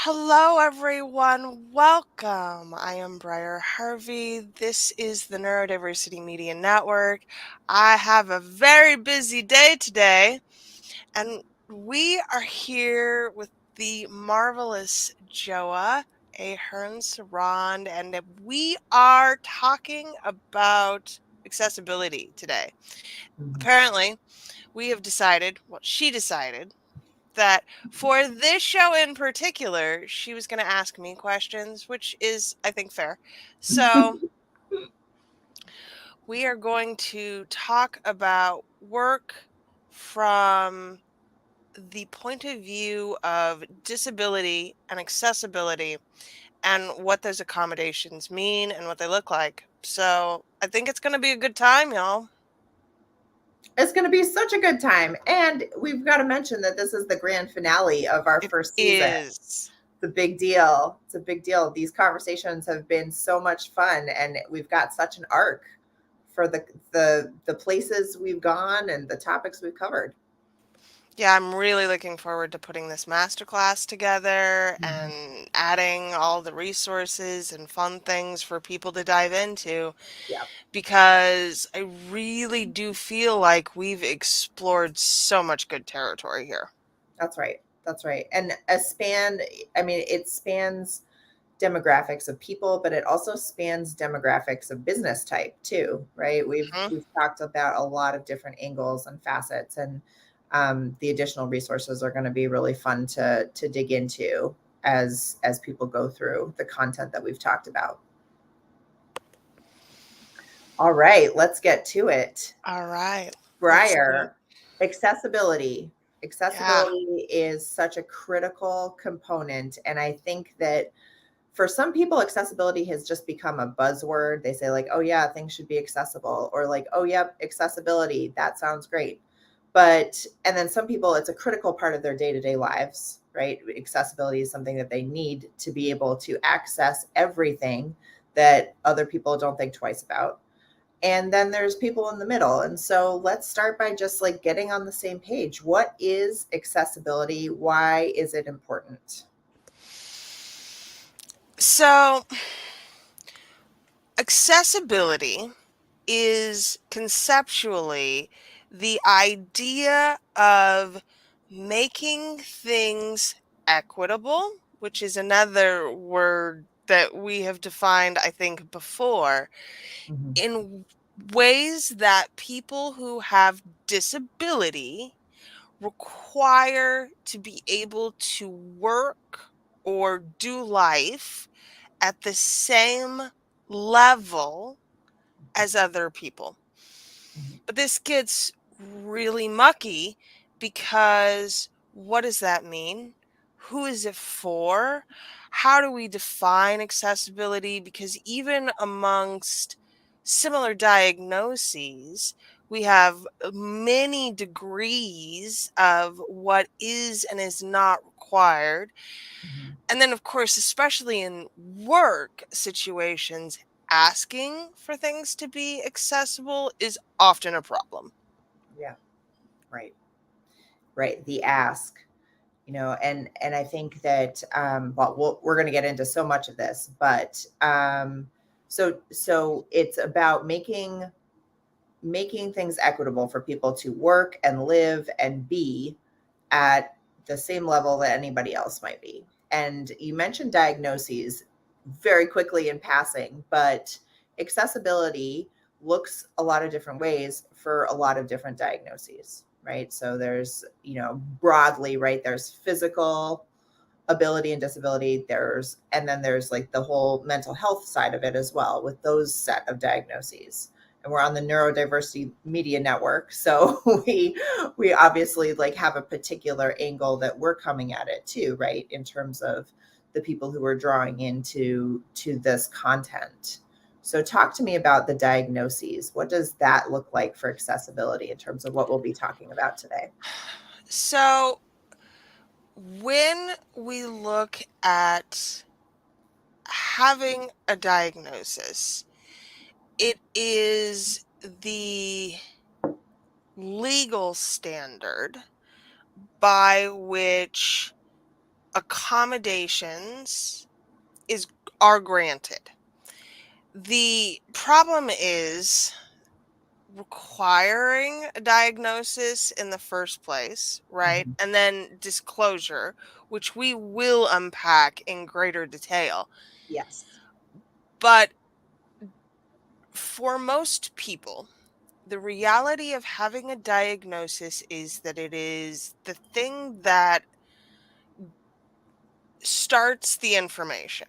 Hello, everyone. Welcome. I am Briar Harvey. This is the Neurodiversity Media Network. I have a very busy day today, and we are here with the marvelous Joa, Ahern, Seronde, and we are talking about accessibility today. Mhm. Apparently, we have decided, well, she decided that for this show in particular, she was going to ask me questions, which is, I think, fair. So, we are going to talk about work from the point of view of disability and accessibility and what those accommodations mean and what they look like. So, I think it's going to be a good time, y'all. It's going to be such a good time. And we've got to mention that this is the grand finale of our It first season. is. It's a big deal. It's a big deal. These conversations have been so much fun, and we've got such an arc for the places we've gone and the topics we've covered. Yeah, I'm really looking forward to putting this masterclass together Mhm. and adding all the resources and fun things for people to dive into Yeah, because I really do feel like we've explored so much good territory here. that's right. That's right. And a span, I mean, it spans demographics of people, but it also spans demographics of business type too, right? We've Mhm. we've talked about a lot of different angles and facets, and the additional resources are going to be really fun to dig into as people go through the content that we've talked about. All right, let's get to it. All right, let's do it. Briar, accessibility. Yeah. Accessibility is such a critical component, and I think that for some people, accessibility has just become a buzzword. They say, like, oh, yeah, things should be accessible, or like, oh, yep, accessibility, that sounds great. And then some people, it's a critical part of their day to day lives, right? Accessibility is something that they need to be able to access everything that other people don't think twice about. And then there's people in the middle. And so let's start by just like getting on the same page. What is accessibility? Why is it important? So, accessibility is conceptually the idea of making things equitable, which is another word that we have defined, I think, before, Mhm. in ways that people who have disability require to be able to work or do life at the same level as other people. Mhm. But this gets really mucky because what does that mean? Who is it for? How do we define accessibility? Because even amongst similar diagnoses, we have many degrees of what is and is not required. Mhm. And then, of course, especially in work situations, asking for things to be accessible is often a problem. Yeah, right. Right, the ask, and I think that we're going to get into so much of this, but so it's about making things equitable for people to work and live and be at the same level that anybody else might be. And you mentioned diagnoses very quickly in passing, but accessibility looks a lot of different ways for a lot of different diagnoses, right? So there's, broadly, right? There's physical ability and disability, and then there's like the whole mental health side of it as well with those set of diagnoses. And we're on the Neurodiversity Media Network, so we obviously like have a particular angle that we're coming at it too, right? In terms of the people who are drawing to this content. So talk to me about the diagnoses. What does that look like for accessibility in terms of what we'll be talking about today? So, when we look at having a diagnosis, it is the legal standard by which accommodations are granted. The problem is requiring a diagnosis in the first place, right? Mhm. And then disclosure, which we will unpack in greater detail. Yes. But for most people, the reality of having a diagnosis is that it is the thing that starts the information.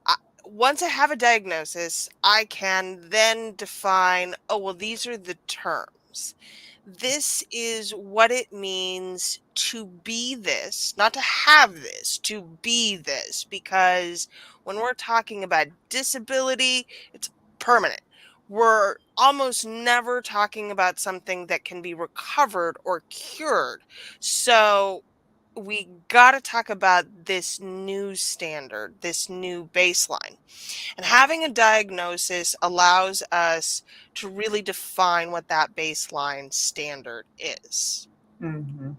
I, once I have a diagnosis, I can then define, oh, well, these are the terms. This is what it means to be this, not to have this, to be this. Because when we're talking about disability, it's permanent. We're almost never talking about something that can be recovered or cured. So we got to talk about this new standard, this new baseline. And having a diagnosis allows us to really define what that baseline standard is. Hmm.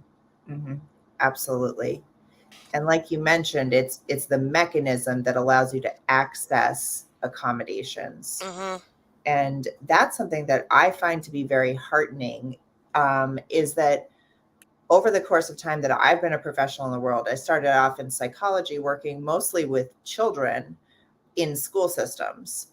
Hmm. Absolutely. And like you mentioned, it's the mechanism that allows you to access accommodations. Hmm. And that's something that I find to be very heartening, is that over the course of time that I've been a professional in the world, I started off in psychology, working mostly with children in school systems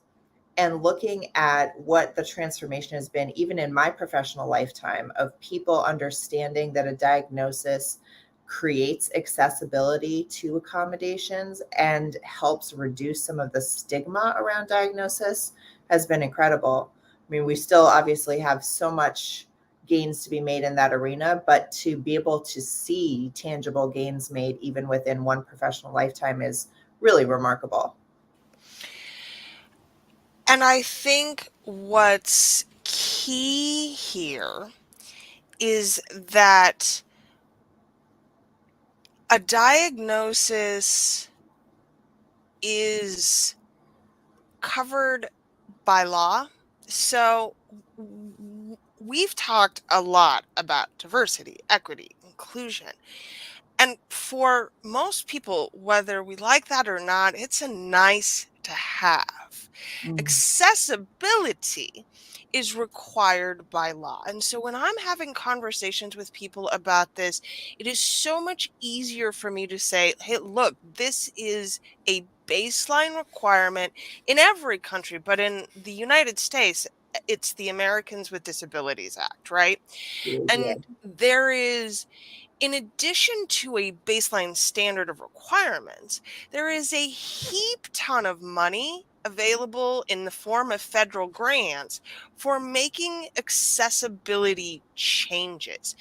and looking at what the transformation has been, even in my professional lifetime, of people understanding that a diagnosis creates accessibility to accommodations and helps reduce some of the stigma around diagnosis has been incredible. I mean, we still obviously have so much gains to be made in that arena, but to be able to see tangible gains made even within one professional lifetime is really remarkable. And I think what's key here is that a diagnosis is covered by law. So we've talked a lot about diversity, equity, inclusion. And for most people, whether we like that or not, it's a nice to have. Mm, Accessibility is required by law. And so when I'm having conversations with people about this, it is so much easier for me to say, hey, look, this is a baseline requirement in every country, but in the United States, it's the Americans with Disabilities Act, right? the And ADA. there is, in addition to a baseline standard of requirements, there is a heap ton of money available in the form of federal grants for making accessibility changes.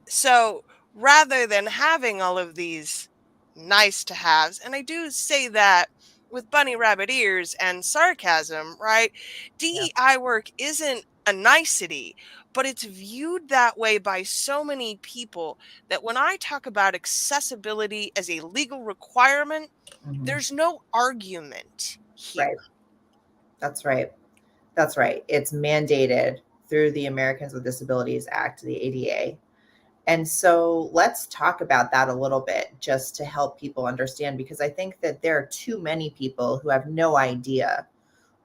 So rather than having all of these nice to haves, and I do say that with bunny rabbit ears and sarcasm, right? Yeah. DEI work isn't a nicety, but it's viewed that way by so many people that when I talk about accessibility as a legal requirement, Mhm. there's no argument here. Right. That's right. That's right. It's mandated through the Americans with Disabilities Act, the ADA. And so let's talk about that a little bit just to help people understand, because I think that there are too many people who have no idea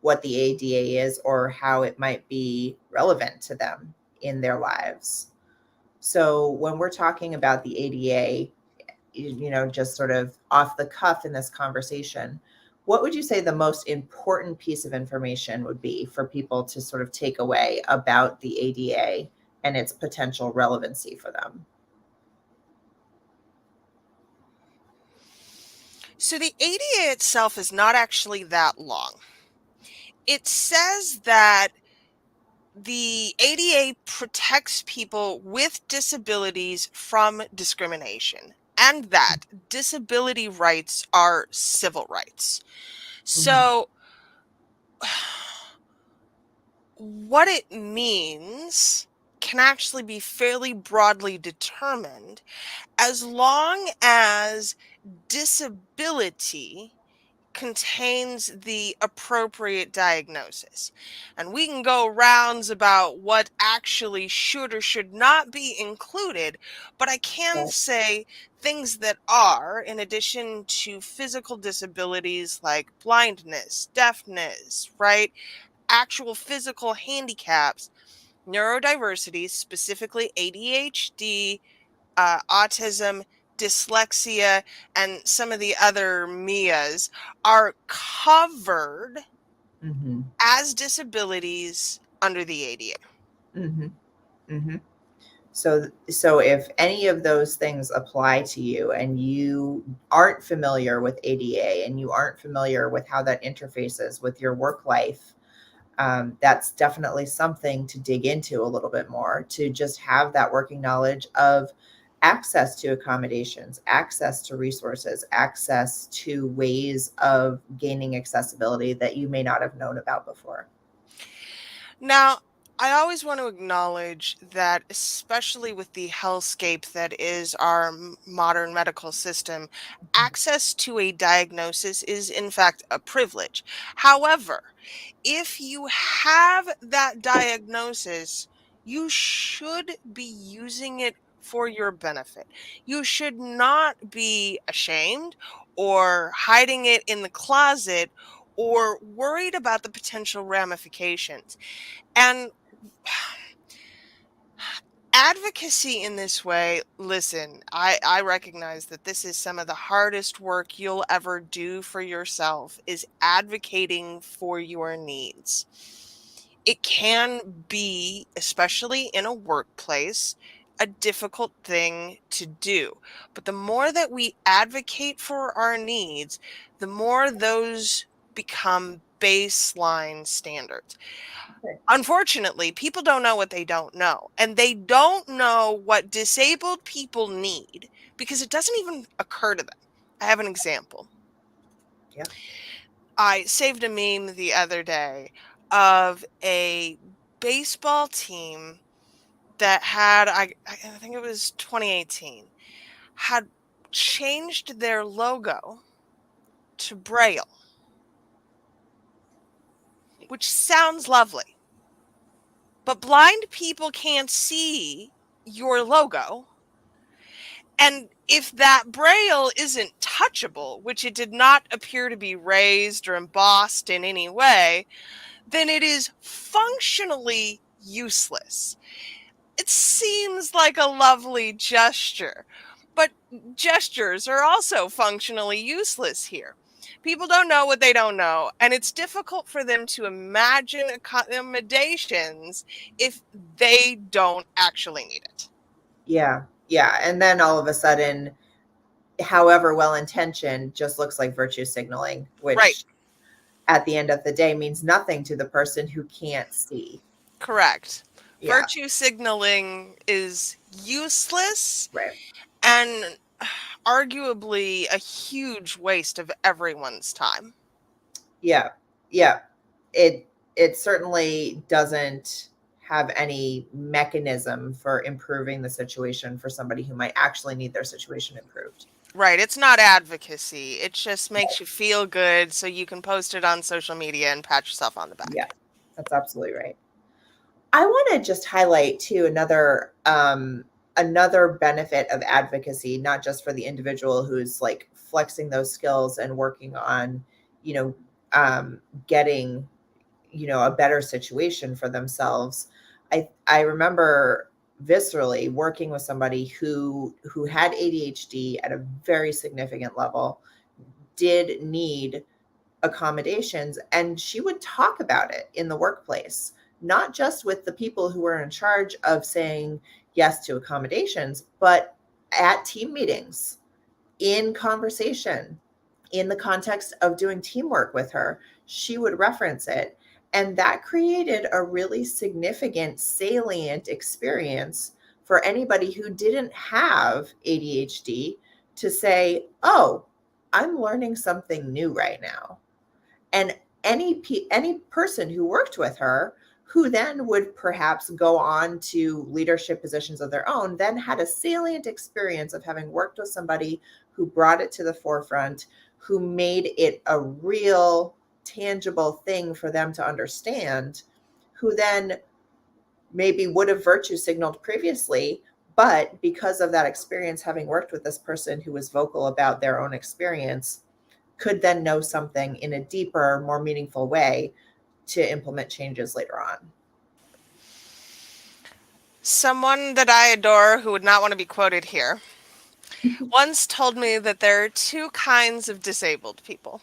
what the ADA is or how it might be relevant to them in their lives. So when we're talking about the ADA, just sort of off the cuff in this conversation, what would you say the most important piece of information would be for people to sort of take away about the ADA and its potential relevancy for them? So the ADA itself is not actually that long. It says that the ADA protects people with disabilities from discrimination, and that disability rights are civil rights. Mhm. So, what it means can actually be fairly broadly determined as long as disability contains the appropriate diagnosis. And we can go rounds about what actually should or should not be included, but I can Right. say things that are, in addition to physical disabilities like blindness, deafness, right? Actual physical handicaps, neurodiversity, specifically ADHD, autism, dyslexia, and some of the other MIAs are covered Mm-hmm. as disabilities under the ADA. Mm-hmm. Mm-hmm. So if any of those things apply to you and you aren't familiar with ADA and you aren't familiar with how that interfaces with your work life, that's definitely something to dig into a little bit more, to just have that working knowledge of access to accommodations, access to resources, access to ways of gaining accessibility that you may not have known about before. Now, I always want to acknowledge that, especially with the hellscape that is our modern medical system, access to a diagnosis is, in fact, a privilege. However, if you have that diagnosis, you should be using it for your benefit. You should not be ashamed or hiding it in the closet or worried about the potential ramifications. And advocacy in this way, listen, I recognize that this is some of the hardest work you'll ever do for yourself is advocating for your needs. It can be, especially in a workplace, a difficult thing to do. But the more that we advocate for our needs, the more those become baseline standards. Okay. Unfortunately, people don't know what they don't know, and they don't know what disabled people need because it doesn't even occur to them. I have an example. Yeah. I saved a meme the other day of a baseball team that had, I think it was 2018, had changed their logo to Braille, which sounds lovely, but blind people can't see your logo. And if that braille isn't touchable, which it did not appear to be raised or embossed in any way, then it is functionally useless. It seems like a lovely gesture, but gestures are also functionally useless here. People don't know what they don't know, and it's difficult for them to imagine accommodations if they don't actually need it. Yeah. Yeah. And then all of a sudden, however well intentioned, just looks like virtue signaling, Right. which at the end of the day means nothing to the person who can't see. Correct. Yeah. Virtue signaling is useless Right. and arguably a huge waste of everyone's time. Yeah. Yeah. It certainly doesn't have any mechanism for improving the situation for somebody who might actually need their situation improved. Right. It's not advocacy. It just makes you feel good so you can post it on social media and pat yourself on the Yeah, back. that's absolutely right. I want to just highlight too another benefit of advocacy, not just for the individual who's like flexing those skills and working on, you know, getting, a better situation for themselves. I remember viscerally working with somebody who had ADHD at a very significant level, did need accommodations, and she would talk about it in the workplace, not just with the people who were in charge of saying yes to accommodations, but at team meetings, in conversation, in the context of doing teamwork with her, she would reference it. And that created a really significant, salient experience for anybody who didn't have ADHD to say, oh, I'm learning something new right now. And any person who worked with her, who then would perhaps go on to leadership positions of their own, then had a salient experience of having worked with somebody who brought it to the forefront, who made it a real tangible thing for them to understand, who then maybe would have virtue signaled previously, but because of that experience, having worked with this person who was vocal about their own experience, could then know something in a deeper, more meaningful way to implement changes later on. Someone that I adore who would not want to be quoted here once told me that there are two kinds of disabled people.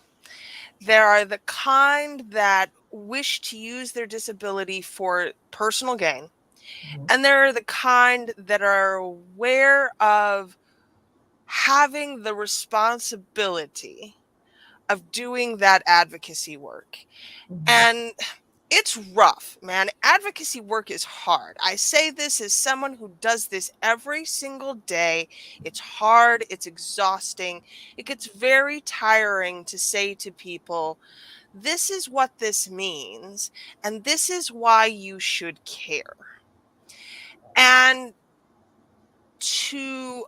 There are the kind that wish to use their disability for personal gain, Mhm. and there are the kind that are aware of having the responsibility of doing that advocacy work. Mhm. And it's rough, man. Advocacy work is hard. I say this as someone who does this every single day. It's hard, it's exhausting. It gets very tiring to say to people, this is what this means, and this is why you should care. And to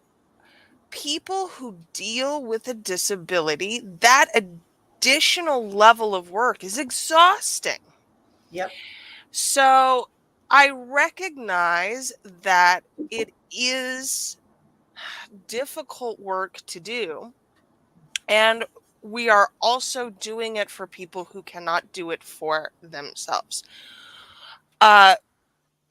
people who deal with a disability, that additional level of work is exhausting. Yep. So I recognize that it is difficult work to do. And we are also doing it for people who cannot do it for themselves. Uh,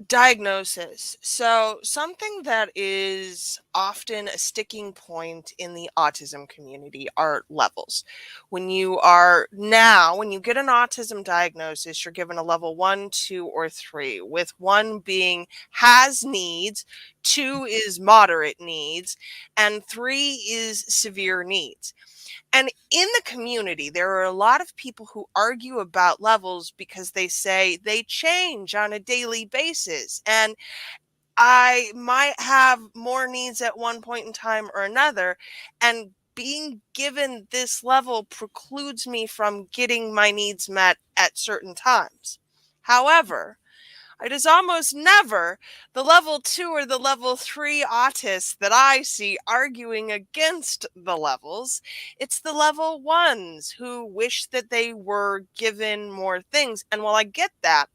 Diagnosis. So, something that is often a sticking point in the autism community are levels. When you get an autism diagnosis, you're given a level 1, 2, or 3, with 1 being has needs, 2 is moderate needs, and 3 is severe needs. And in the community, there are a lot of people who argue about levels because they say they change on a daily basis. And I might have more needs at one point in time or another. And being given this level precludes me from getting my needs met at certain times. However, it is almost never the level 2 or the level 3 autists that I see arguing against the levels. It's the level 1s who wish that they were given more things. And while I get that,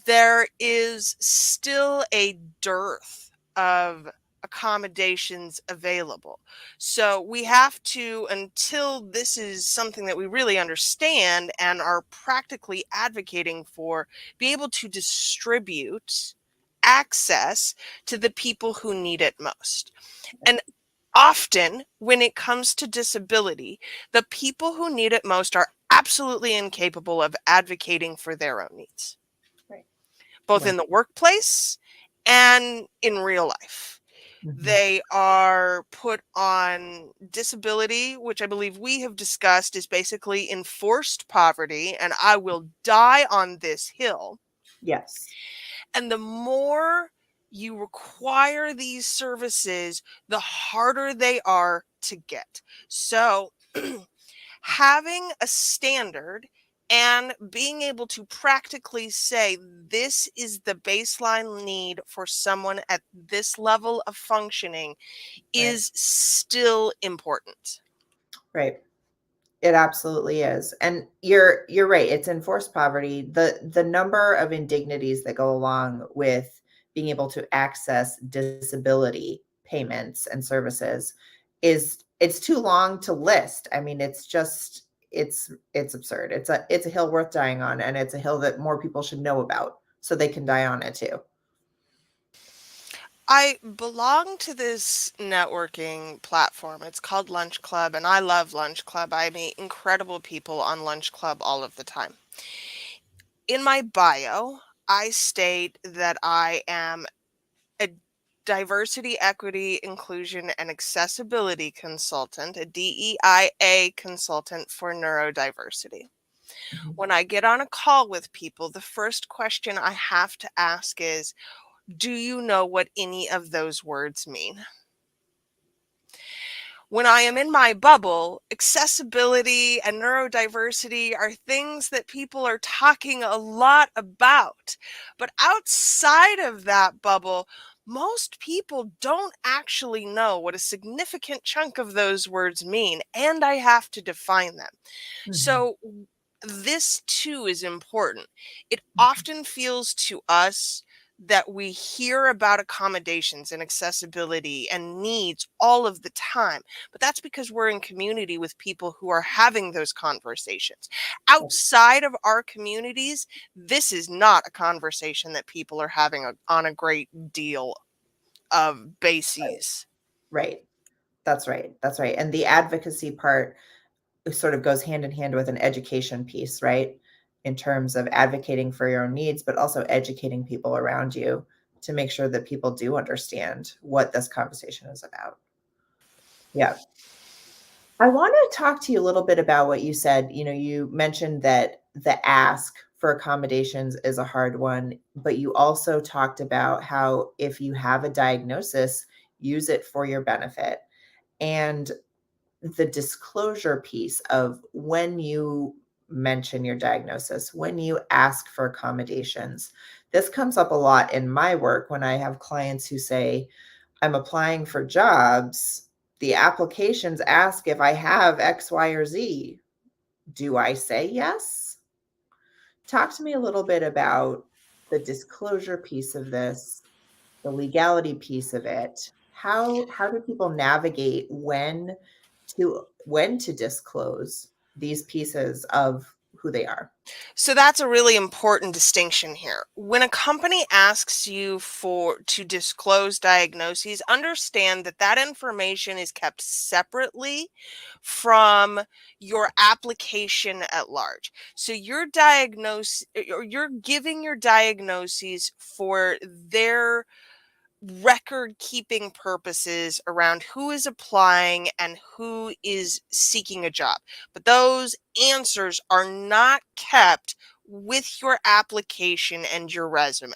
there is still a dearth of accommodations available. So we have to, until this is something that we really understand and are practically advocating for, be able to distribute access to the people who need it most. And often, when it comes to disability, the people who need it most are absolutely incapable of advocating for their own needs, Right. both Right. in the workplace and in real life. Mhm. They are put on disability, which I believe we have discussed is basically enforced poverty, and I will die on this hill. Yes. And the more you require these services, the harder they are to get. So, having a standard and being able to practically say this is the baseline need for someone at this level of functioning Right. is still important. Right. It absolutely is. And you're right. It's enforced poverty. The number of indignities that go along with being able to access disability payments and services is it's too long to list. I mean, it's just it's absurd. It's a hill worth dying on, and it's a hill that more people should know about so they can die on it too. I belong to this networking platform. It's called Lunch Club, and I love Lunch Club. I meet incredible people on Lunch Club all of the time. In my bio, I state that I am a diversity, equity, inclusion, and accessibility consultant, a DEIA consultant for neurodiversity. Mhm. When I get on a call with people, the first question I have to ask is, do you know what any of those words mean? When I am in my bubble, accessibility and neurodiversity are things that people are talking a lot about. But outside of that bubble, most people don't actually know what a significant chunk of those words mean, and I have to define them. Mhm. So, this too is important. It often feels to us that we hear about accommodations and accessibility and needs all of the time, but that's because we're in community with people who are having those conversations. Outside of our communities, this is not a conversation that people are having on a great deal of Right. bases. Right. That's right. That's right. And the advocacy part sort of goes hand in hand with an education piece, right? In terms of advocating for your own needs, but also educating people around you to make sure that people do understand what this conversation is about. Yeah. I want to talk to you a little bit about what you said. You mentioned that the ask for accommodations is a hard one, but you also talked about how if you have a diagnosis, use it for your benefit. And the disclosure piece of when you mention your diagnosis, when you ask for accommodations. This comes up a lot in my work when I have clients who say, I'm applying for jobs. The applications ask if I have X, Y, or Z. Do I say yes? Talk to me a little bit about the disclosure piece of this, the legality piece of it. How do people navigate when to disclose these pieces of who they are? So that's a really important distinction here. When a company asks you for to disclose diagnoses, understand that that information is kept separately from your application at large. So your diagnose or you're giving your diagnoses for their record keeping purposes around who is applying and who is seeking a job. But those answers are not kept with your application and your resume.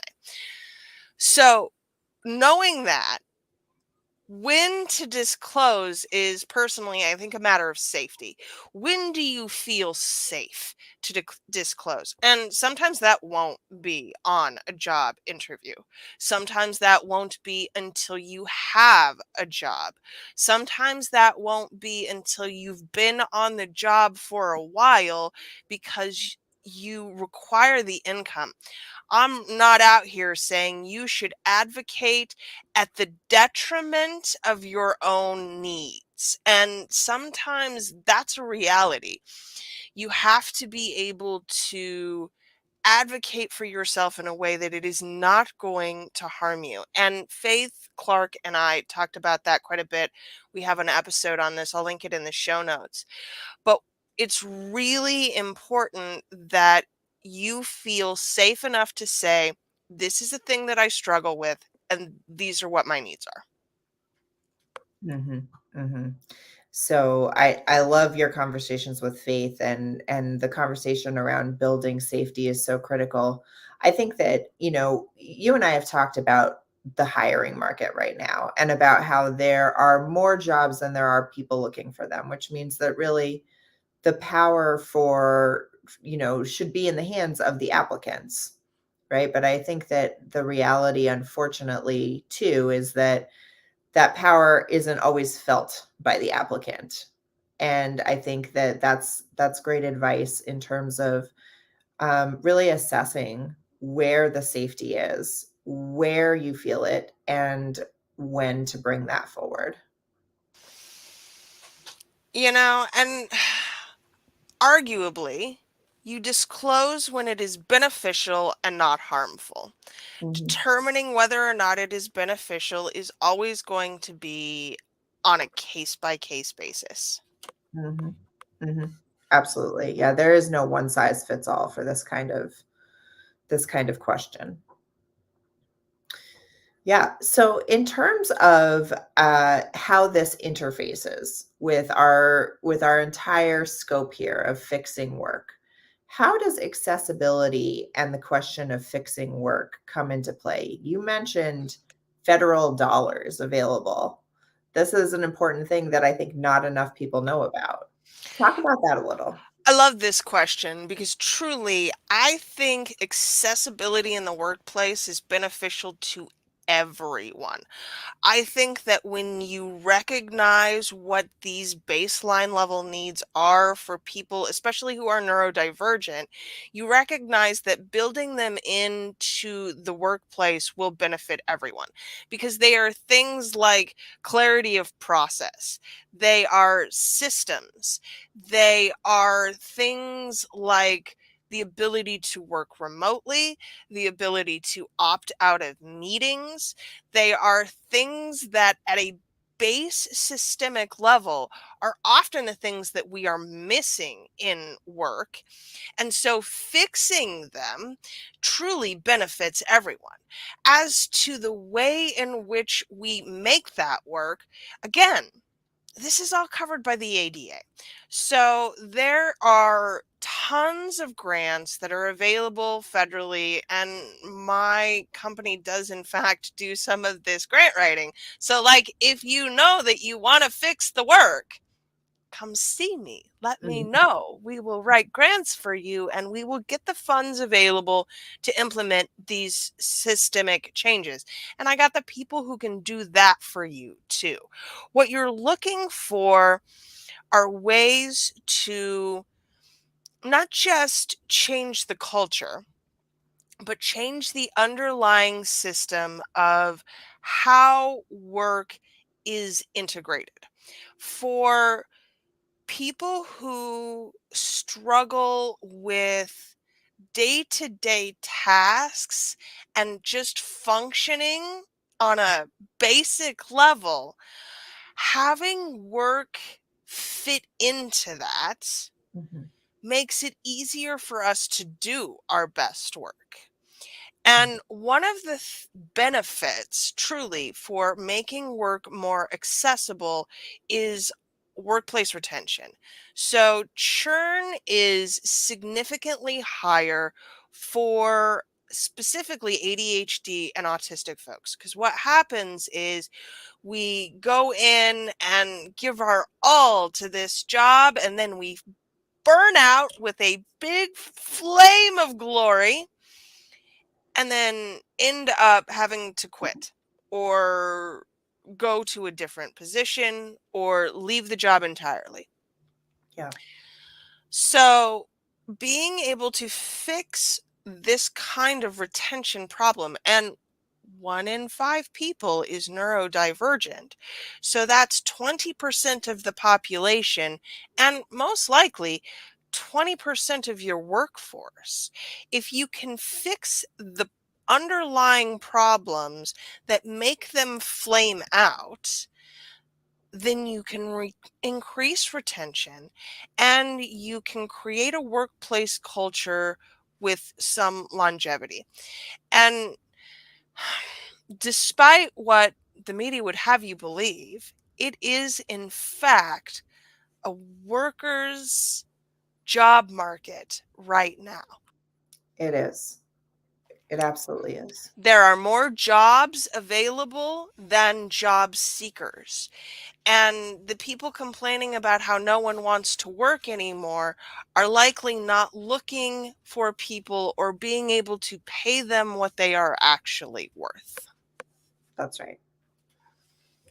So, knowing that, when to disclose is personally, I think, a matter of safety. When do you feel safe to disclose? And sometimes that won't be on a job interview. Sometimes that won't be until you have a job. Sometimes that won't be until you've been on the job for a while because you require the income. I'm not out here saying you should advocate at the detriment of your own needs. And sometimes that's a reality. You have to be able to advocate for yourself in a way that it is not going to harm you. And Faith Clark and I talked about that quite a bit. We have an episode on this. I'll link it in the show notes. But it's really important that you feel safe enough to say, this is a thing that I struggle with, and these are what my needs are. Mhm, mhm. So I love your conversations with Faith, and the conversation around building safety is so critical. I think that, you and I have talked about the hiring market right now and about how there are more jobs than there are people looking for them, which means that really the power for, should be in the hands of the applicants, right? But I think that the reality, unfortunately, too, is that that power isn't always felt by the applicant. And I think that that's great advice in terms of really assessing where the safety is, where you feel it, and when to bring that forward. And arguably, you disclose when it is beneficial and not harmful. Mhm, Determining whether or not it is beneficial is always going to be on a case by case basis. mhm, mhm. Absolutely. Yeah, there is no one size fits all for this kind of question. Yeah. So, in terms of how this interfaces with our entire scope here of fixing work, how does accessibility and the question of fixing work come into play? You mentioned federal dollars available. This is an important thing that I think not enough people know about. Talk about that a little. I love this question because truly, I think accessibility in the workplace is beneficial to everyone. I think that when you recognize what these baseline level needs are for people, especially who are neurodivergent, you recognize that building them into the workplace will benefit everyone because they are things like clarity of process, they are systems, they are things like the ability to work remotely, the ability to opt out of meetings. They are things that, at a base systemic level, are often the things that we are missing in work. And so fixing them truly benefits everyone. As to the way in which we make that work, again, this is all covered by the ADA. So there are tons of grants that are available federally, and my company does, in fact, do some of this grant writing. So, like, if you know that you want to fix the work, come see me. Let me Mhm. know. We will write grants for you and we will get the funds available to implement these systemic changes. And I got the people who can do that for you too. What you're looking for are ways to not just change the culture, but change the underlying system of how work is integrated. For people who struggle with day to day tasks and just functioning on a basic level, having work fit into that Mhm. makes it easier for us to do our best work. And one of the benefits, truly, for making work more accessible is workplace retention. So, churn is significantly higher for specifically ADHD and autistic folks. Because what happens is we go in and give our all to this job, and then we burn out with a big flame of glory and then end up having to quit or go to a different position or leave the job entirely. Yeah, So, being able to fix this kind of retention problem, and 1 in 5 people is neurodivergent. So that's 20% of the population, and most likely 20% of your workforce. If you can fix the underlying problems that make them flame out, then you can increase retention and you can create a workplace culture with some longevity. And despite what the media would have you believe, it is in fact a worker's job market right now. it is. It absolutely is. There are more jobs available than job seekers. And the people complaining about how no one wants to work anymore are likely not looking for people or being able to pay them what they are actually worth. That's right.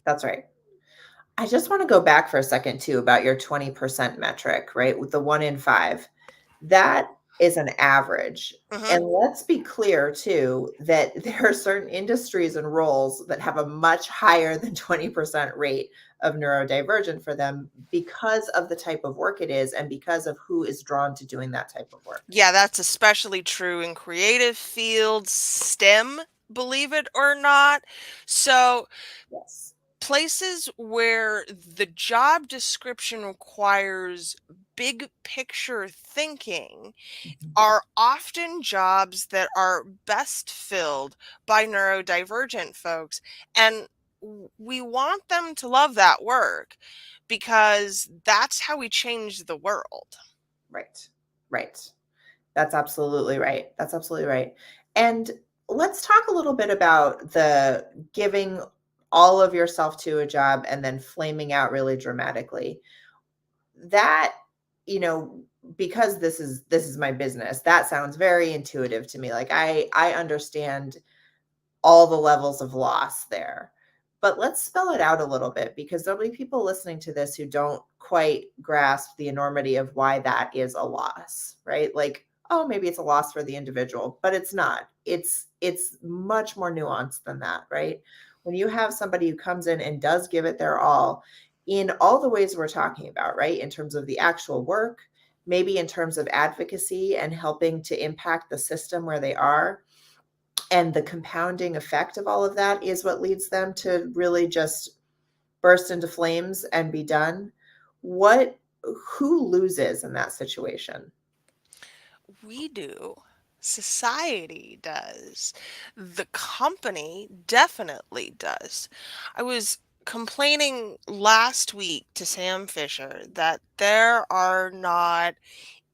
That's right. I just want to go back for a second too about your 20% metric, right? With the 1 in 5. That is an average. Hmm. And let's be clear too that there are certain industries and roles that have a much higher than 20% rate of neurodivergent for them because of the type of work it is and because of who is drawn to doing that type of work. Yeah, that's especially true in creative fields, STEM, believe it or not. So, Yes. places where the job description requires big picture thinking Mhm. are often jobs that are best filled by neurodivergent folks. And we want them to love that work because that's how we change the world. Right. Right. That's absolutely right. That's absolutely right. And let's talk a little bit about the giving all of yourself to a job and then flaming out really dramatically. That, you know, because this is my business, that sounds very intuitive to me. Like I understand all the levels of loss there. But let's spell it out a little bit, because there'll be people listening to this who don't quite grasp the enormity of why that is a loss, right? Like, oh, maybe it's a loss for the individual, but it's not. It's much more nuanced than that, right? When you have somebody who comes in and does give it their all in all the ways we're talking about, right? In terms of the actual work, maybe in terms of advocacy and helping to impact the system where they are, and the compounding effect of all of that is what leads them to really just burst into flames and be done. What Who loses in that situation? We do. Society does. The company definitely does. I was complaining last week to Sam Fisher that there are not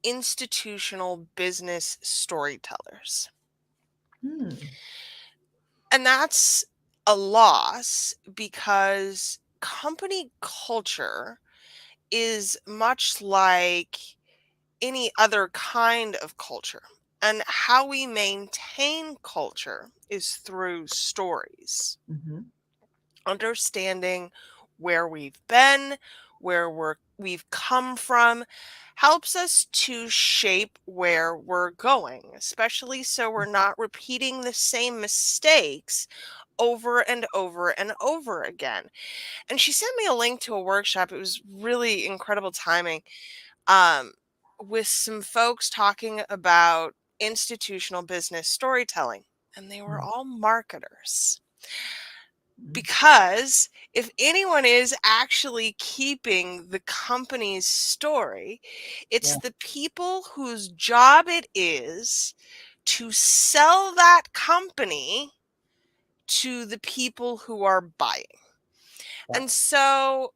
institutional business storytellers. Hmm. And that's a loss because company culture is much like any other kind of culture. And how we maintain culture is through stories, Mm-hmm. understanding where we've been, we've come from, helps us to shape where we're going, especially so we're not repeating the same mistakes over and over and over again. And she sent me a link to a workshop. It was really incredible timing, um, with some folks talking about institutional business storytelling, and they were all marketers. Mm-hmm. Because if anyone is actually keeping the company's story, it's Yeah. the people whose job it is to sell that company to the people who are buying. Yeah. And so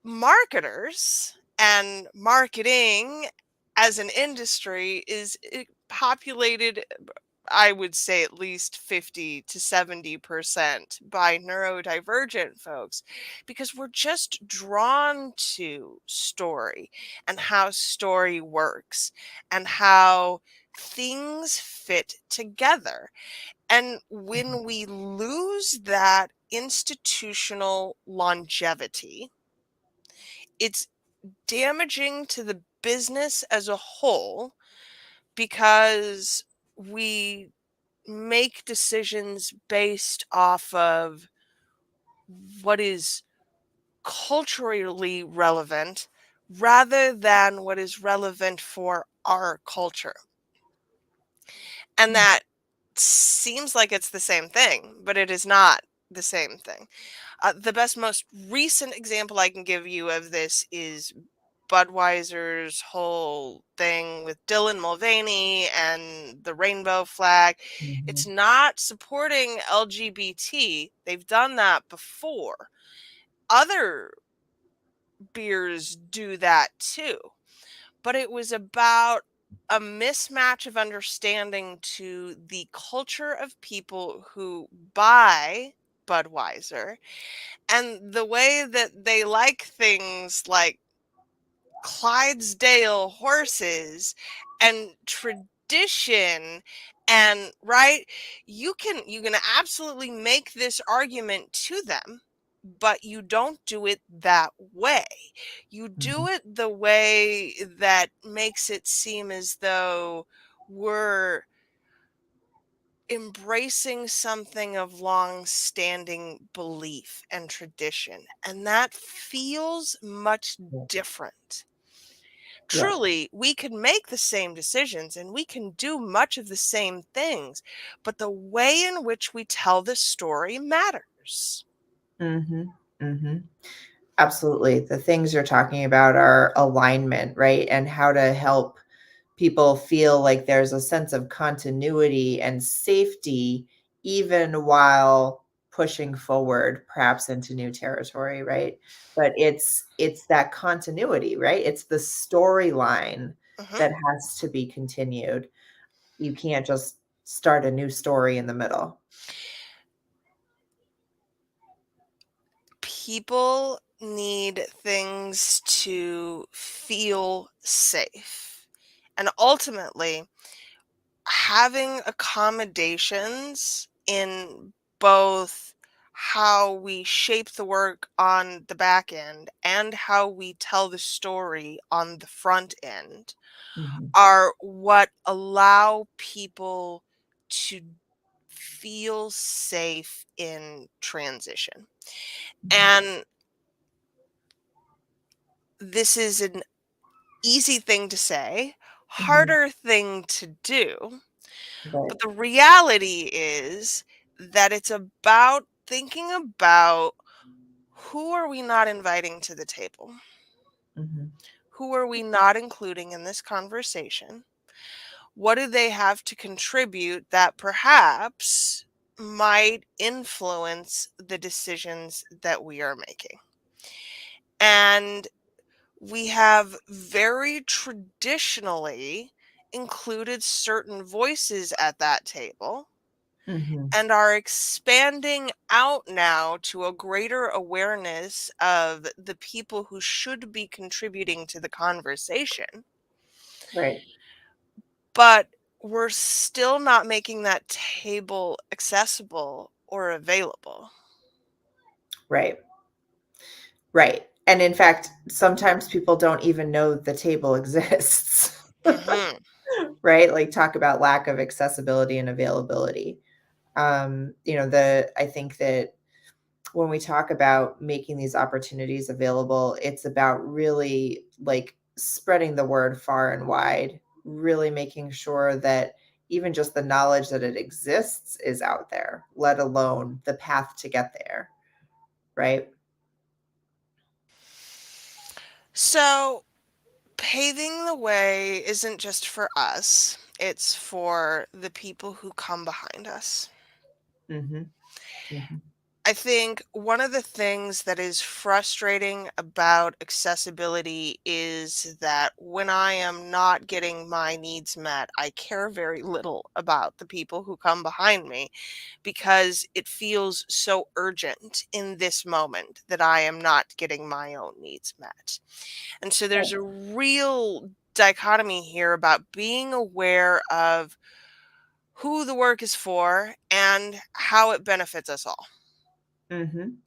marketers and marketing as an industry is populated, I would say, at least 50 to 70% by neurodivergent folks, because we're just drawn to story and how story works and how things fit together. And when we lose that institutional longevity, it's damaging to the business as a whole because we make decisions based off of what is culturally relevant rather than what is relevant for our culture. And that seems like it's the same thing, but it is not the same thing. The best, most recent example I can give you of this is Budweiser's whole thing with Dylan Mulvaney and the rainbow flag. Mm-hmm. It's not supporting LGBT. They've done that before. Other beers do that too. But it was about a mismatch of understanding to the culture of people who buy Budweiser and the way that they like things like Clydesdale horses and tradition. And right, you can absolutely make this argument to them, but you don't do it that way. You Mm-hmm. do it the way that makes it seem as though we're embracing something of long-standing belief and tradition, and that feels much Yeah. different. Yeah. Truly, we can make the same decisions and we can do much of the same things, but the way in which we tell the story matters. Mm-hmm. Mm-hmm. Absolutely. The things you're talking about are alignment, right? And how to help people feel like there's a sense of continuity and safety, even while pushing forward, perhaps into new territory, right? But it's that continuity, right? It's the storyline Mhm. that has to be continued. You can't just start a new story in the middle. People need things to feel safe. And ultimately, having accommodations in both how we shape the work on the back end and how we tell the story on the front end Mhm. are what allow people to feel safe in transition. Mhm. And this is an easy thing to say, Mhm. harder thing to do. Right. But the reality is that it's about thinking about who are we not inviting to the table? Mhm. Who are we not including in this conversation? What do they have to contribute that perhaps might influence the decisions that we are making? And we have very traditionally included certain voices at that table Mhm. and are expanding out now to a greater awareness of the people who should be contributing to the conversation. Right. But we're still not making that table accessible or available. Right. Right. And in fact, sometimes people don't even know the table exists. Mhm. Right? Like talk about lack of accessibility and availability. The I think that when we talk about making these opportunities available, it's about really like spreading the word far and wide, really making sure that even just the knowledge that it exists is out there, let alone the path to get there, right? So, paving the way isn't just for us, it's for the people who come behind us. Mhm. Mhm. I think one of the things that is frustrating about accessibility is that when I am not getting my needs met, I care very little about the people who come behind me because it feels so urgent in this moment that I am not getting my own needs met. And so there's Right. a real dichotomy here about being aware of who the work is for and how it benefits us all. Mhm.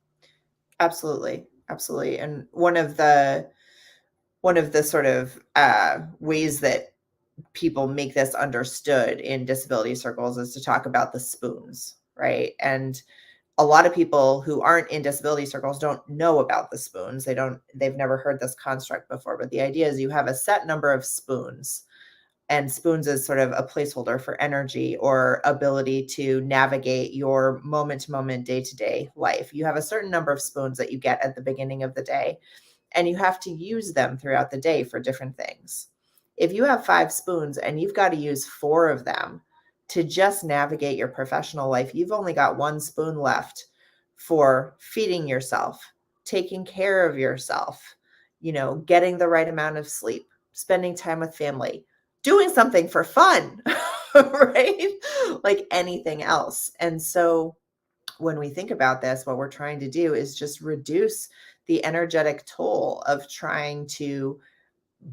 Absolutely. Absolutely. And one of the sort of ways that people make this understood in disability circles is to talk about the spoons, right? And a lot of people who aren't in disability circles don't know about the spoons. They've never heard this construct before, but the idea is you have a set number of spoons, and spoons is sort of a placeholder for energy or ability to navigate your moment to moment, day to day life. You have a certain number of spoons that you get at the beginning of the day, and you have to use them throughout the day for different things. If you have 5 spoons and you've got to use 4 of them to just navigate your professional life, you've only got 1 spoon left for feeding yourself, taking care of yourself, getting the right amount of sleep, spending time with family, doing something for fun, right? Like anything else. And so when we think about this, what we're trying to do is just reduce the energetic toll of trying to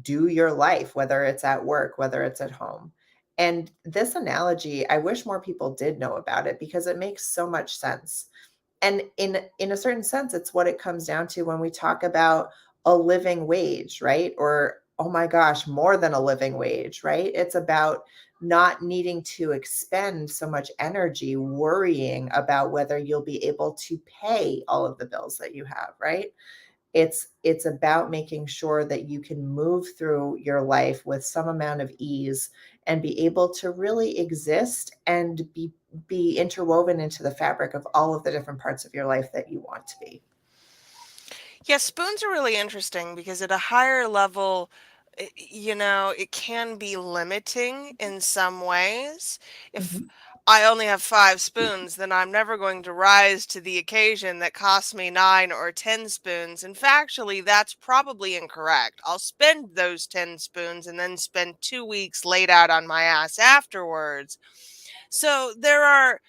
do your life, whether it's at work, whether it's at home. And this analogy, I wish more people did know about it because it makes so much sense. And in a certain sense, it's what it comes down to when we talk about a living wage, right? Or oh my gosh, more than a living wage, right? It's about not needing to expend so much energy worrying about whether you'll be able to pay all of the bills that you have, right? It's about making sure that you can move through your life with some amount of ease and be able to really exist and be interwoven into the fabric of all of the different parts of your life that you want to be. Yeah, spoons are really interesting because at a higher level, it can be limiting in some ways. If Mhm. I only have 5 spoons, then I'm never going to rise to the occasion that costs me 9 or 10 spoons. And factually, that's probably incorrect. I'll spend those 10 spoons and then spend 2 weeks laid out on my ass afterwards. So there are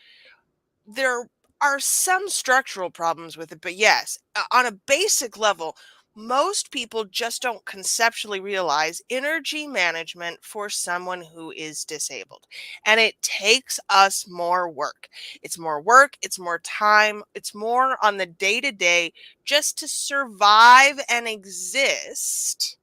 some structural problems with it, but yes, on a basic level, Most people just don't conceptually realize energy management for someone who is disabled. And it takes us more work. It's more work, it's more time, it's more on the day to day just to survive and exist,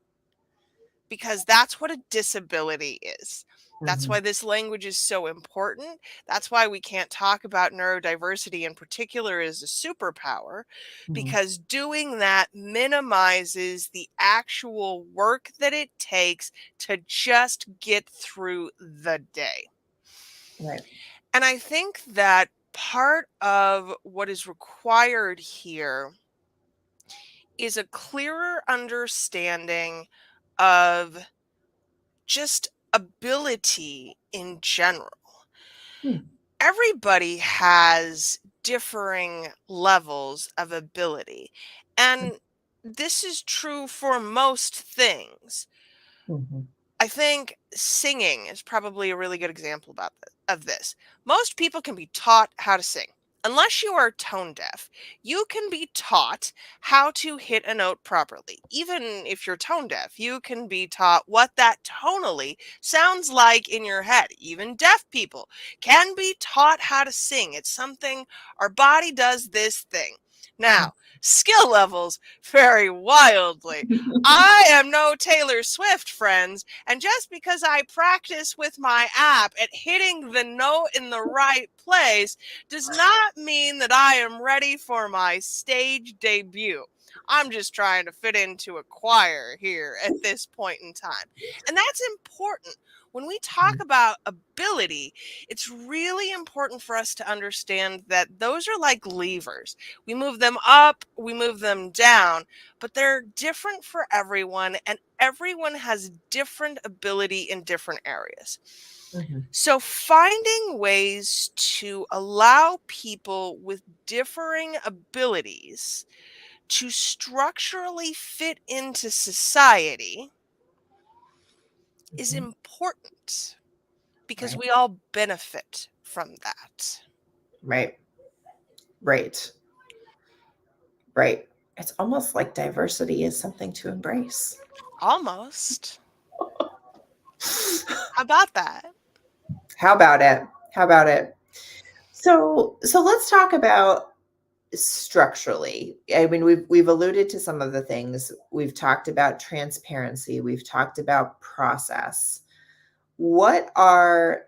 because that's what a disability is. That's Mhm. why this language is so important. That's why we can't talk about neurodiversity in particular as a superpower, Mhm. because doing that minimizes the actual work that it takes to just get through the day. Right. And I think that part of what is required here is a clearer understanding of just ability in general. Hmm. Everybody has differing levels of ability, and this is true for most things. Mhm. I think singing is probably a really good example of this. Most people can be taught how to sing. Unless you are tone deaf, you can be taught how to hit a note properly. Even if you're tone deaf, you can be taught what that tonally sounds like in your head. Even deaf people can be taught how to sing. It's something our body does this thing. Now, skill levels vary wildly. I am no Taylor Swift, friends, and just because I practice with my app at hitting the note in the right place does not mean that I am ready for my stage debut. I'm just trying to fit into a choir here at this point in time. And that's important. When we talk about ability, it's really important for us to understand that those are like levers. We move them up, we move them down, but they're different for everyone, and everyone has different ability in different areas. Mhm. So, finding ways to allow people with differing abilities to structurally fit into society is Mhm. important because Right. we all benefit from that. Right. Right. Right. It's almost like diversity is something to embrace. Almost. How about that? How about it? How about it? So let's talk about structurally. I mean, we've alluded to some of the things. We've talked about transparency. We've talked about process. What are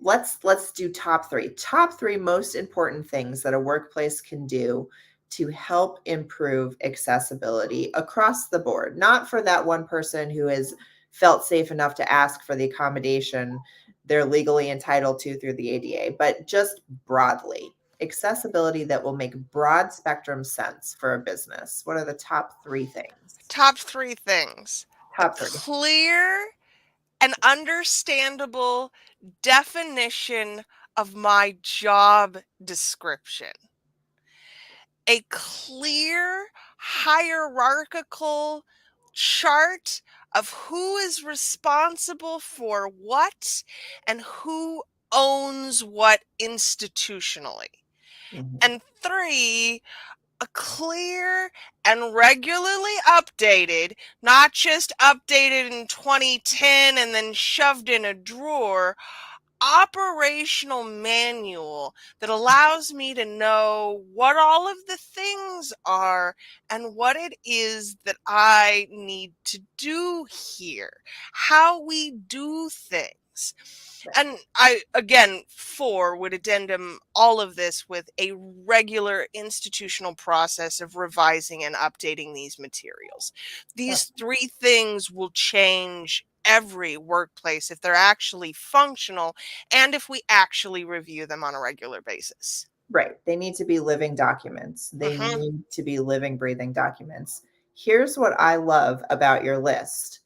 let's do top three. Top three most important things that a workplace can do to help improve accessibility across the board, not for that one person who has felt safe enough to ask for the accommodation they're legally entitled to through the ADA, but just broadly. Accessibility that will make broad spectrum sense for a business. What are the top three things? Top three things: a Top three. clear and understandable definition of my job description, a clear hierarchical chart of who is responsible for what and who owns what institutionally. Mhm. And three, a clear and regularly updated, not just updated in 2010 and then shoved in a drawer, operational manual that allows me to know what all of the things are and what it is that I need to do here, how we do things. And I, again, four, would addendum all of this with a regular institutional process of revising and updating these materials. Right. These three things will change every workplace if they're actually functional and if we actually review them on a regular basis. Right. They need to be living documents. They Hmm. need to be living, breathing documents. Here's what I love about your list.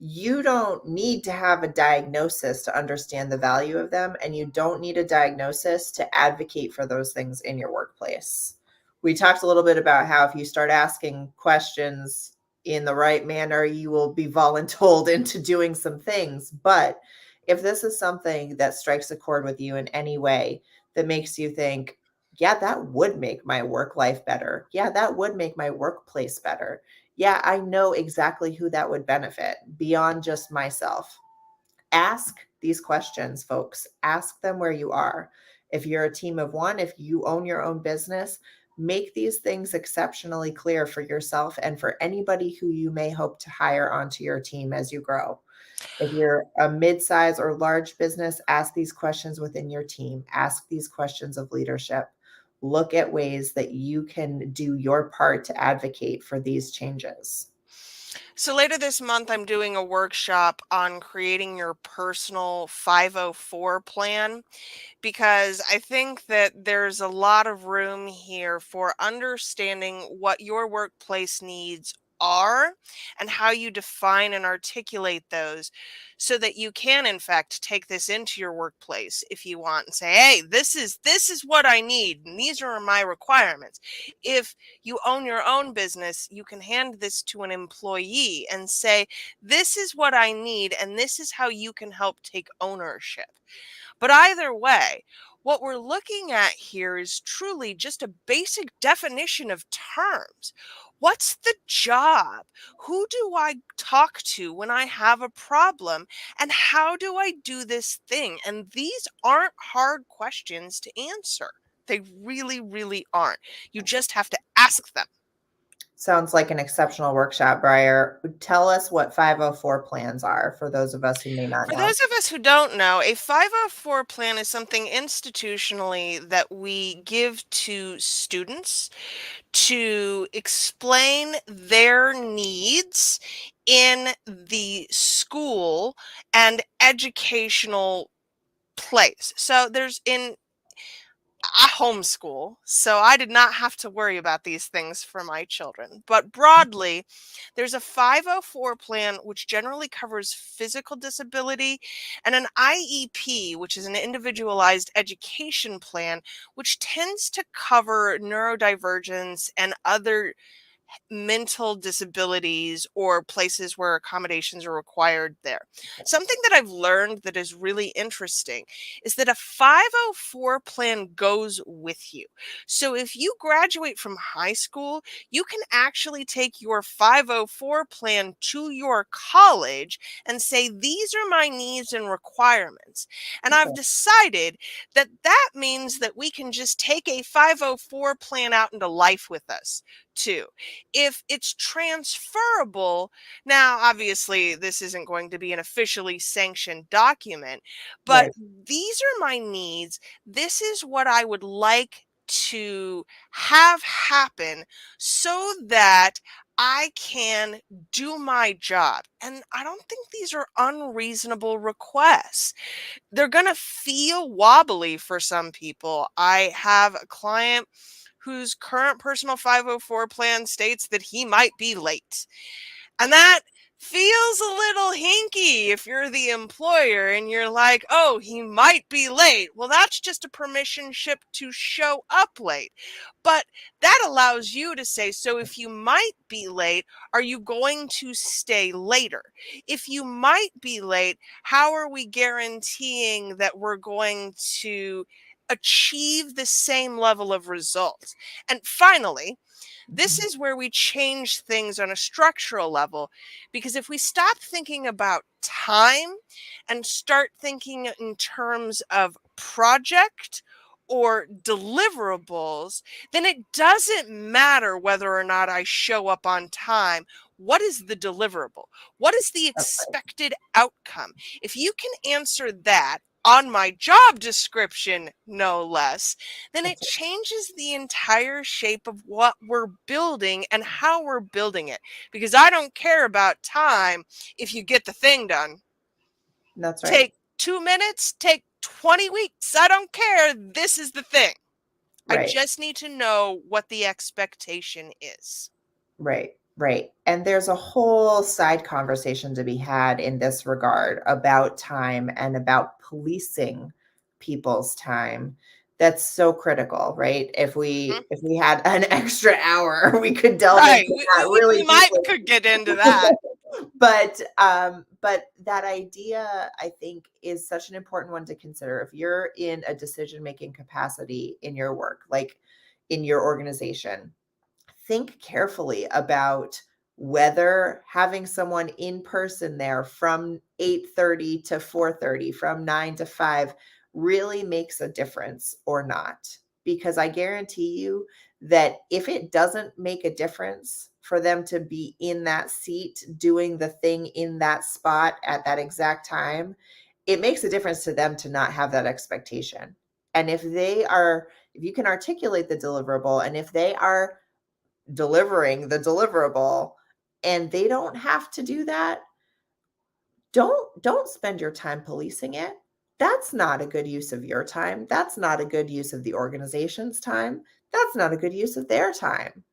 You don't need to have a diagnosis to understand the value of them, and you don't need a diagnosis to advocate for those things in your workplace. We talked a little bit about how if you start asking questions in the right manner, you will be voluntold into doing some things. But if this is something that strikes a chord with you in any way that makes you think, Yeah, that would make my work life better. Yeah, that would make my workplace better. Yeah, I know exactly who that would benefit beyond just myself. Ask these questions, folks. Ask them where you are. If you're a team of one, if you own your own business, make these things exceptionally clear for yourself and for anybody who you may hope to hire onto your team as you grow. If you're a mid-size or large business, ask these questions within your team. Ask these questions of leadership. Look at ways that you can do your part to advocate for these changes. So later this month, I'm doing a workshop on creating your personal 504 plan, because I think that there's a lot of room here for understanding what your workplace needs are and how you define and articulate those, so that you can in fact take this into your workplace if you want and say, hey, this is what I need and these are my requirements. If you own your own business, you can hand this to an employee and say, this is what I need and this is how you can help take ownership. But either way, what we're looking at here is truly just a basic definition of terms. What's the job? Who do I talk to when I have a problem? And how do I do this thing? And these aren't hard questions to answer. They really, really aren't. You just have to ask them. Sounds like an exceptional workshop, Briar. Tell us what 504 plans are for those of us who may not For know. those of us who don't know, a 504 plan is something institutionally that we give to students to explain their needs in the school and educational place. So there's in I homeschool, so I did not have to worry about these things for my children. But broadly, there's a 504 plan, which generally covers physical disability, and an IEP, which is an individualized education plan, which tends to cover neurodivergence and other mental disabilities or places where accommodations are required there. Something that I've learned that is really interesting is that a 504 plan goes with you. So if you graduate from high school, you can actually take your 504 plan to your college and say, these are my needs and requirements. And I've Okay. decided that that means that we can just take a 504 plan out into life with us too. If it's transferable, now obviously this isn't going to be an officially sanctioned document, but Right. these are my needs. This is what I would like to have happen so that I can do my job. And I don't think these are unreasonable requests. They're going to feel wobbly for some people. I have a client whose current personal 504 plan states that he might be late. And that feels a little hinky if you're the employer and you're like, oh, he might be late. Well, that's just a permission slip to show up late. But that allows you to say, so if you might be late, are you going to stay later? If you might be late, how are we guaranteeing that we're going to achieve the same level of results? And finally, this Mhm. is where we change things on a structural level, because if we stop thinking about time and start thinking in terms of project or deliverables, then it doesn't matter whether or not I show up on time. What is the deliverable? What is the That's right. expected outcome? If you can answer that on my job description, no less, then it That's right. changes the entire shape of what we're building and how we're building it. Because I don't care about time if you get the thing done. That's right. Take 2 minutes, take 20 weeks. I don't care. This is the thing. I Right. just need to know what the expectation is. Right. Right. And there's a whole side conversation to be had in this regard about time and about policing people's time. That's so critical, right? If Mhm. we had an extra hour, we could delve into Right. We, we, that we, really we might deeply. could get into that. but that idea, I think, is such an important one to consider. If you're in a decision making capacity in your work, like in your organization, think carefully about whether having someone in person there from 8:30 to 4:30, from 9 to 5 really makes a difference or not. Because I guarantee you that if it doesn't make a difference for them to be in that seat doing the thing in that spot at that exact time, it makes a difference to them to not have that expectation. And if you can articulate the deliverable, and if they are delivering the deliverable and they don't have to do that, don't spend your time policing it. That's not a good use of your time. That's not a good use of the organization's time. That's not a good use of their time.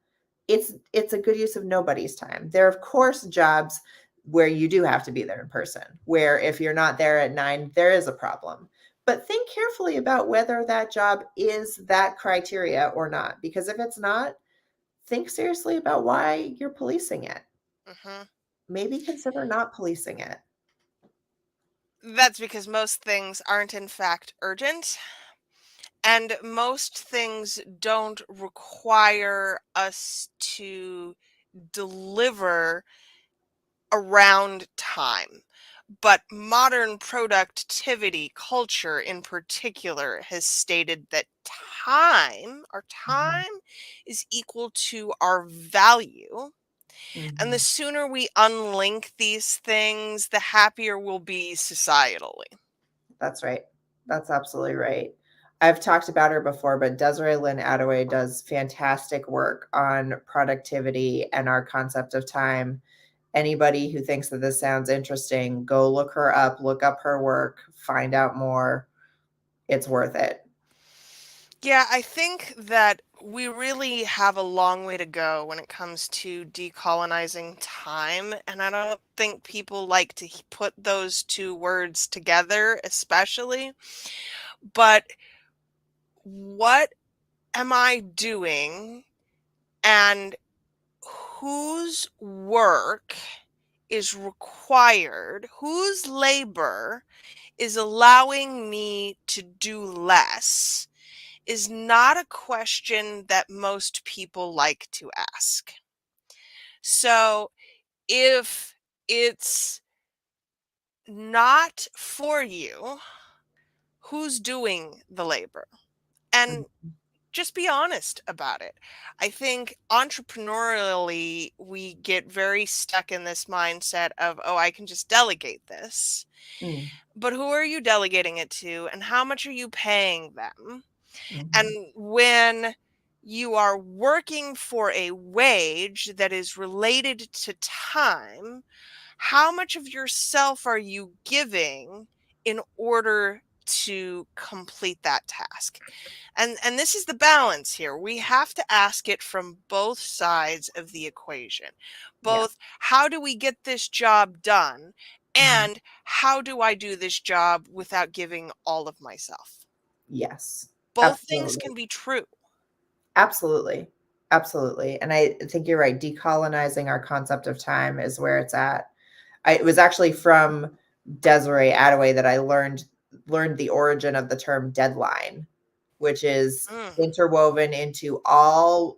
It's a good use of nobody's time. There are of course jobs where you do have to be there in person, where if you're not there at 9 there is a problem. But think carefully about whether that job is that criteria or not, because if it's not, think seriously about why you're policing it. Hmm. Maybe consider not policing it. That's because most things aren't in fact urgent, and most things don't require us to deliver around time. But modern productivity culture in particular has stated that our Mhm, time is equal to our value. And the mhm. sooner we unlink these things, the happier we'll be societally. That's right. That's absolutely right. I've talked about her before, but Desiree Lynn Attaway does fantastic work on productivity and our concept of time. Anybody who thinks that this sounds interesting, go look her up, look up her work, find out more. It's worth it. Yeah, I think that we really have a long way to go when it comes to decolonizing time. And I don't think people like to put those two words together, especially. But what am I doing, and whose work is required, whose labor is allowing me to do less, is not a question that most people like to ask. So if it's not for you, who's doing the labor? And Mhm, just be honest about it. I think entrepreneurially, we get very stuck in this mindset of, oh, I can just delegate this. mm, But who are you delegating it to, and how much are you paying them? And mhm. when you are working for a wage that is related to time, how much of yourself are you giving in order to complete that task? And this is the balance here. We have to ask it from both sides of the equation. Yeah. Both, how do we get this job done? Mhm. And how do I do this job without giving all of myself? Yes. Both things Absolutely. can be true. Absolutely. Absolutely. And I think you're right. Decolonizing our concept of time is where it's at. It was actually from Desiree Adaway that I learned the origin of the term deadline, which is Mm, interwoven into all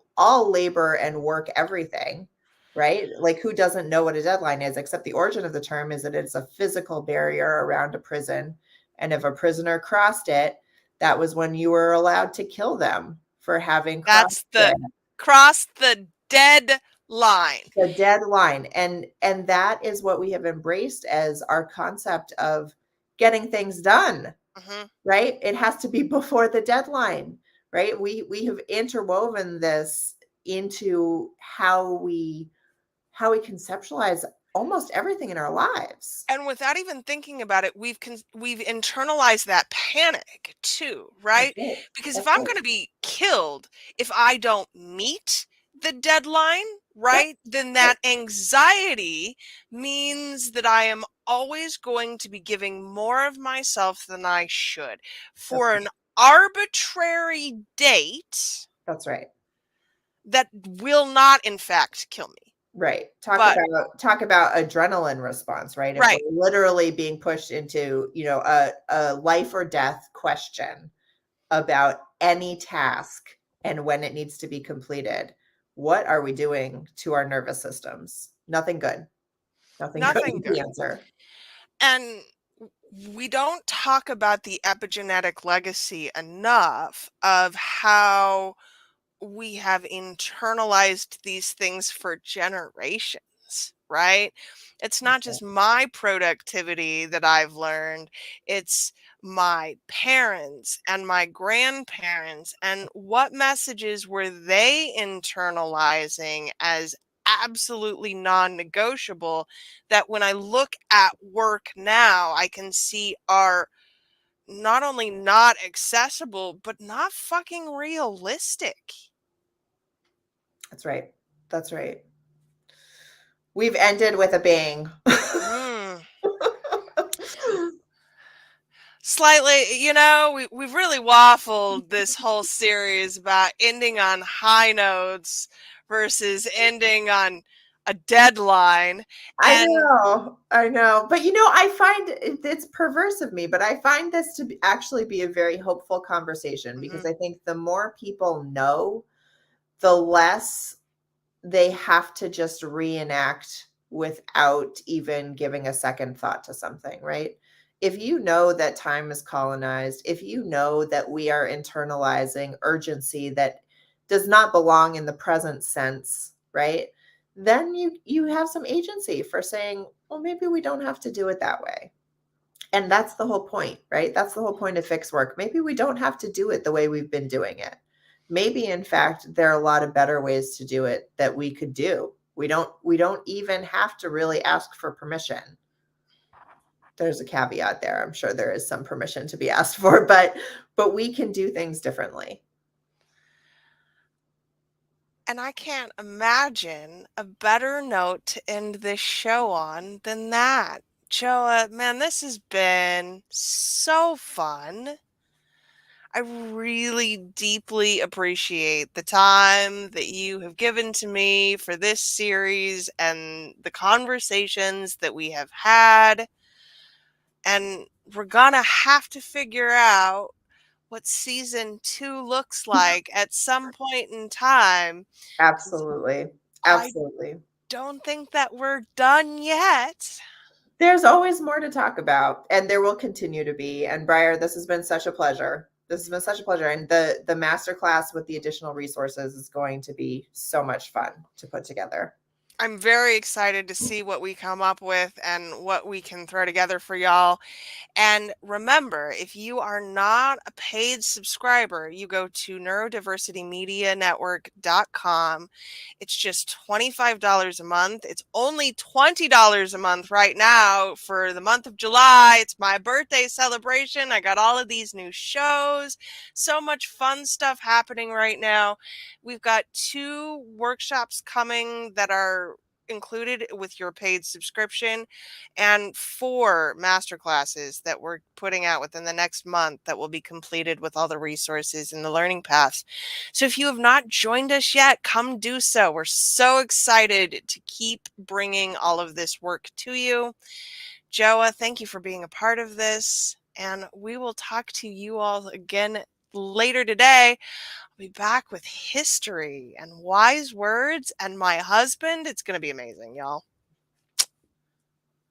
labor and work, everything, right? Like who doesn't know what a deadline is, except the origin of the term is that it's a physical barrier around a prison. And if a prisoner crossed it, that was when you were allowed to kill them for having crossed that's the it. cross the dead line. The deadline. And that is what we have embraced as our concept of getting things done, Hmm. right? It has to be before the deadline, right? We have interwoven this into how we conceptualize almost everything in our lives. And without even thinking about it, we've internalized that panic too, That's right? it. Because if That's I'm it. going to be killed if I don't meet the deadline, Yep. right? Then Right. that anxiety means that I am always going to be giving more of myself than I should That's for an arbitrary date that's right. that will not in fact kill me. Right. But Talk about adrenaline response, right? If we're right, literally being pushed into, a life or death question about any task and when it needs to be completed, what are we doing to our nervous systems? Nothing good. Nothing good nothing is the good. answer. And we don't talk about the epigenetic legacy enough of how we have internalized these things for generations, right? It's not just my productivity that I've learned, it's my parents and my grandparents. And what messages were they internalizing as absolutely non negotiable that when I look at work now, I can see are not only not accessible, but not fucking realistic. That's right. That's right. We've ended with a bang. Mm. Slightly, we've really waffled this whole series about ending on high notes versus ending on a deadline. I And know, I know. But I find it's perverse of me, but I find this to actually be a very hopeful conversation because mhm, I think the more people know, the less they have to just reenact without even giving a second thought to something, right? If you know that time is colonized, if you know that we are internalizing urgency that does not belong in the present sense, right? Then you have some agency for saying, well, maybe we don't have to do it that way. And that's the whole point, right? That's the whole point of fixed work. Maybe we don't have to do it the way we've been doing it. Maybe in fact there are a lot of better ways to do it that we could do. We don't even have to really ask for permission. There's a caveat there. I'm sure there is some permission to be asked for, but we can do things differently. and I can't imagine a better note to end this show on than that. Joa, man, this has been so fun. I really deeply appreciate the time that you have given to me for this series and the conversations that we have had. And we're gonna have to figure out what season 2 looks like at some point in time, 'cause Absolutely. I Absolutely. don't think that we're done yet. There's always more to talk about, and there will continue to be. And Briar, this has been such a pleasure. This has been such a pleasure. And the masterclass with the additional resources is going to be so much fun to put together. I'm very excited to see what we come up with and what we can throw together for y'all. And remember, if you are not a paid subscriber, you go to neurodiversitymedianetwork.com. It's just $25 a month. It's only $20 a month right now for the month of July. It's my birthday celebration. I got all of these new shows. So much fun stuff happening right now. We've got 2 workshops coming that are included with your paid subscription and 4 masterclasses that we're putting out within the next month that will be completed with all the resources and the learning paths. So if you have not joined us yet, come do so. We're so excited to keep bringing all of this work to you. Joa, thank you for being a part of this. And we will talk to you all again later today. I'll be back with history and wise words and my husband. It's going to be amazing, y'all.